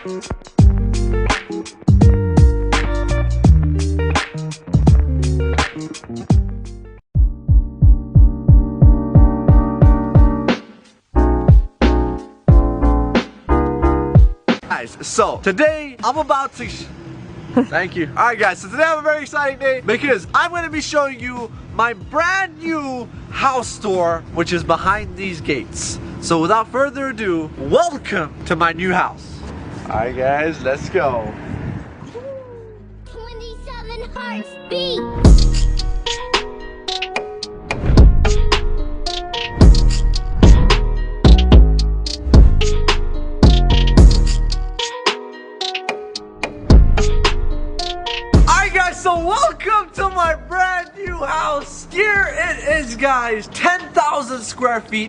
Guys, so today I'm about to thank you. Alright guys, so today I have a very exciting day because I'm going to be showing you my brand new house tour, which is behind these gates. So without further ado, welcome to my new house. Alright guys, let's go. 27 hearts beat. So welcome to my brand new house. Here it is guys, 10,000 square feet.